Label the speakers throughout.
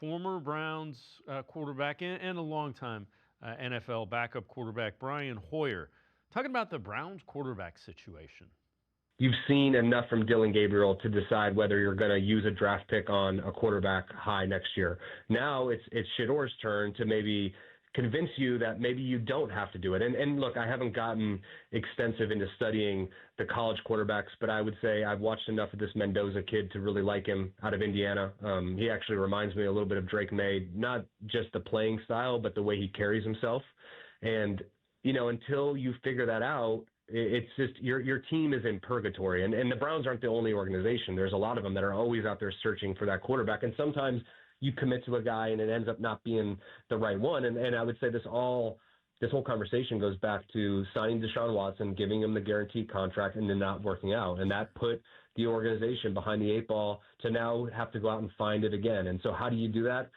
Speaker 1: former Browns quarterback and a longtime NFL backup quarterback, Brian Hoyer, talking about the Browns quarterback situation.
Speaker 2: You've seen enough from Dylan Gabriel to decide whether you're going to use a draft pick on a quarterback high next year. Now it's Shedeur's turn to maybe convince you that maybe you don't have to do it. And look, I haven't gotten extensive into studying the college quarterbacks, but I would say I've watched enough of this Mendoza kid to really like him out of Indiana. He actually reminds me a little bit of Drake May, not just the playing style, but the way he carries himself. And, until you figure that out, it's just your team is in purgatory. And the Browns aren't the only organization. There's a lot of them that are always out there searching for that quarterback. And sometimes you commit to a guy and it ends up not being the right one. And I would say this whole conversation goes back to signing Deshaun Watson, giving him the guaranteed contract, and then not working out. And that put the organization behind the eight ball to now have to go out and find it again. And so how do you do that?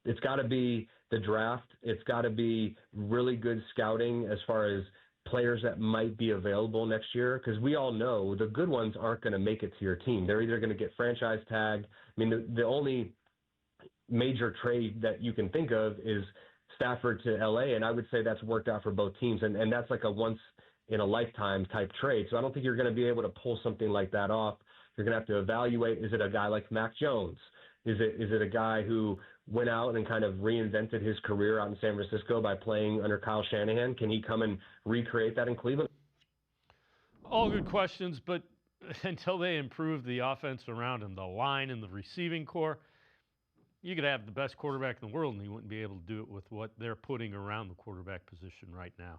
Speaker 2: It's got to be the draft. It's got to be really good scouting as far as players that might be available next year, because we all know the good ones aren't going to make it to your team. They're either going to get franchise tagged. I mean, the only major trade that you can think of is Stafford to LA, and I would say that's worked out for both teams, and that's like a once in a lifetime type trade. So I don't think you're going to be able to pull something like that off. You're going to have to evaluate, is it a guy like Mac Jones? Is it a guy who went out and kind of reinvented his career out in San Francisco by playing under Kyle Shanahan? Can he come and recreate that in Cleveland?
Speaker 1: All good questions, but until they improve the offense around him, the line and the receiving core, you could have the best quarterback in the world and he wouldn't be able to do it with what they're putting around the quarterback position right now.